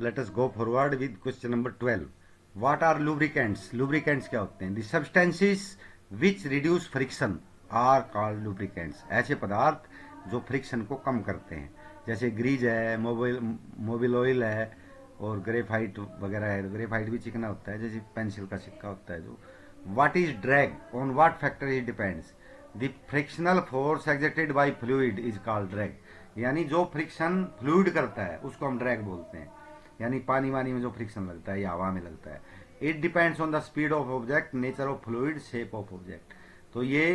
Late us go forward with question number 12. What are lubricants? Lubricants क्या होते हैं? The substances which reduce friction are called lubricants. ऐसे पदार्थ जो friction को कम करते हैं, जैसे ग्रीज है, मोबिल ऑयल है और ग्रेफाइट वगैरह है. ग्रेफाइट भी चिकना होता है, जैसे पेंसिल का सिक्का होता है. जो what is drag? On what factor it depends? The frictional force exerted by fluid is called drag. यानी जो फ्रिक्शन फ्लूइड करता है उसको हम ड्रैग बोलते हैं. यानी पानी वानी में जो फ्रिक्शन लगता है या हवा में लगता है. It depends on the speed of object, nature of fluid, shape of object. तो ये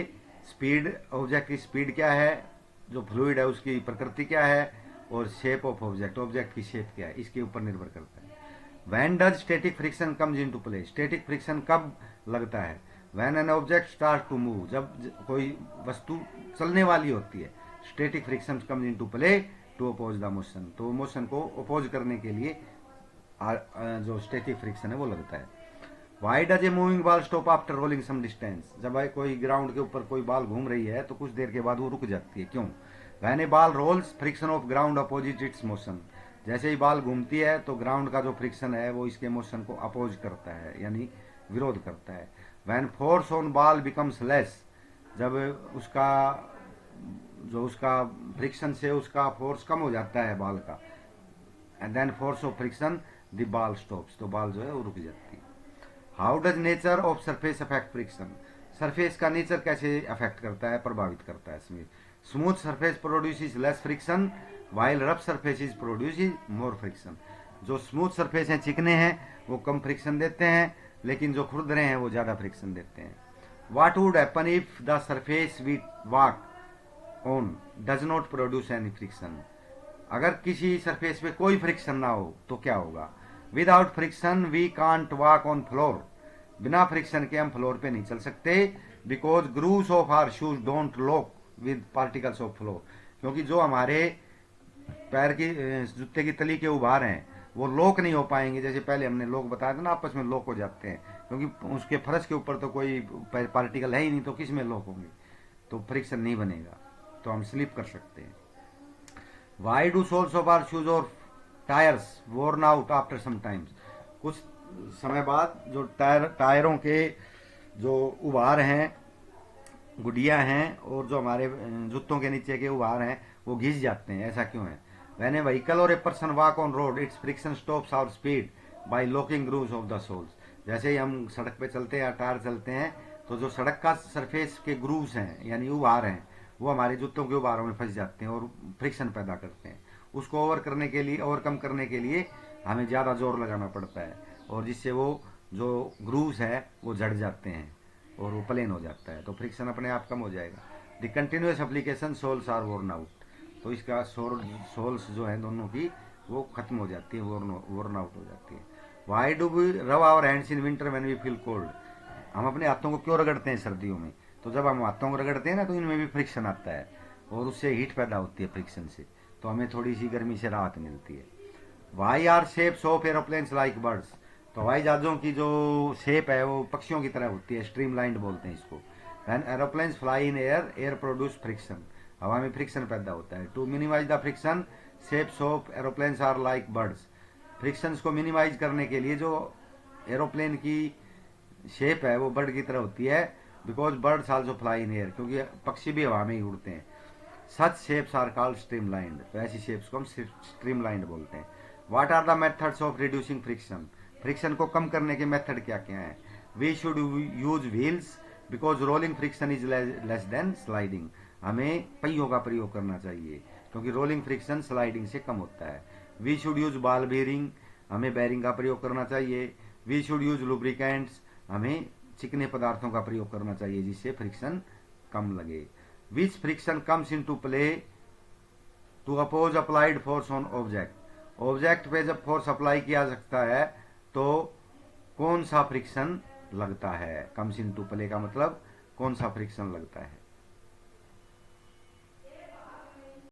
स्पीड, ऑब्जेक्ट की स्पीड क्या है, जो फ्लूइड है उसकी प्रकृति क्या है, और शेप ऑफ ऑब्जेक्ट, ऑब्जेक्ट की शेप क्या है, इसके ऊपर निर्भर करता है. When does static friction comes into play? Static friction कब लगता है? When an object start to move. जब कोई वस्तु चलने वाली होती है. Static friction comes into play to oppose the motion. तो मोशन को अपोज करने के लिए जो स्टैटिक फ्रिक्शन है वो लगता है. Why does a moving ball stop after rolling some distance? जब कोई ग्राउंड के ऊपर कोई बॉल घूम रही है तो कुछ देर के बाद वो रुक जाती है, क्यों? When a ball rolls friction of ground opposite its motion. जैसे ही बॉल घूमती है तो ग्राउंड का जो फ्रिक्शन है वो इसके मोशन को अपोज करता है, यानी विरोध करता है. When force on ball becomes less. जब उसका जो उसका फ्रिक्शन से उसका फोर्स कम हो जाता है बॉल का, and then force of friction the ball stops. तो बॉल जो है वो रुक जाती है. How does nature of surface affect friction? Surface का नेचर कैसे अफेक्ट करता है, प्रभावित करता है? Smooth surface produces less friction while rough surfaces produces more friction. जो स्मूथ सरफेस हैं, चिकने हैं, वो कम फ्रिक्शन देते हैं, लेकिन जो खुरदरे हैं वो ज्यादा फ्रिक्शन देते हैं. What would happen if the surface we walk on does not produce any friction? अगर किसी सरफेस पे कोई फ्रिक्शन ना हो तो क्या होगा? Without friction we can't walk on floor. बिना फ्रिक्शन के हम फ्लोर पे नहीं चल सकते. Because grooves of our shoes don't lock with particles of floor. क्योंकि जो हमारे पैर की जूते की तली के उभार हैं वो लॉक नहीं हो पाएंगे. जैसे पहले हमने लॉक बताया था ना, आपस में लॉक हो जाते हैं, क्योंकि उसके फर्श के ऊपर तो कोई पार्टिकल है ही नहीं, तो किस में लॉक होंगे? तो फ्रिक्शन नहीं बनेगा, तो हम स्लिप कर सकते हैं. Why do soles of our shoes और tyres worn out after some times? कुछ समय बाद जो टायरों के जो उभार हैं, गुडिया हैं, और जो हमारे जूतों के नीचे के उभार हैं वो घिस जाते हैं. ऐसा क्यों है? व्हेन ए व्हीकल और a person walk on road its friction stops our speed by locking grooves of the soles. जैसे ही हम सड़क पे चलते हैं या टायर चलते हैं तो जो सड़क का सरफेस के ग्रूव्स हैं यानी उभार हैं वो हमारे जूतों के उभारों में फंस जाते हैं और फ्रिक्शन पैदा करते हैं. उसको ओवरकम करने के लिए हमें ज्यादा जोर लगाना पड़ता है, और जिससे वो जो ग्रूव्स है वो जड़ जाते हैं और वो प्लेन हो जाता है. तो फ्रिक्शन अपने आप कम हो जाएगा. The continuous application soles are worn out. तो इसका सोल्स जो है दोनों की वो खत्म हो जाती है, वोर्न आउट हो जाती है. Why do we rub our hands in winter when we feel cold? हम अपने हाथों को क्यों रगड़ते हैं सर्दियों में? तो जब हम हाथों को रगड़ते हैं ना तो इनमें भी फ्रिक्शन आता है और उससे हीट पैदा होती है फ्रिक्शन से, तो हमें थोड़ी सी गर्मी से राहत मिलती है. Why are shapes of aeroplanes like birds? तो हवाई जहाजों की जो शेप है वो पक्षियों की तरह होती है, स्ट्रीमलाइंड बोलते हैं इसको. When aeroplanes fly in air, air produce friction. हवा में फ्रिक्शन पैदा होता है. To minimise the friction shapes of aeroplanes are like birds. Friction को मिनिमाइज करने के लिए जो एरोप्लेन की शेप है वो बर्ड की तरह होती है. Because birds also fly in air, क्योंकि पक्षी भी हवा में ही उड़ते हैं. Such shapes are called streamlined. तो ऐसी शेप्स को हम स्ट्रीमलाइंड बोलते हैं. What are the methods of reducing friction? Friction को कम करने के मेथड क्या क्या है? We should use wheels because rolling friction is less than sliding. हमें पहियों का प्रयोग करना चाहिए क्योंकि रोलिंग फ्रिक्शन स्लाइडिंग से कम होता है. We should use ball bearing. हमें बेरिंग का प्रयोग करना चाहिए. We should use lubricants. हमें चिकने पदार्थों का प्रयोग करना चाहिए जिससे फ्रिक्शन कम लगे. Which friction comes in to play to oppose applied force on object? Object पे जब फोर्स अप्लाई किया सकता है तो कौन सा फ्रिक्शन लगता है? कम्स इन टू प्ले का मतलब कौन सा फ्रिक्शन लगता है.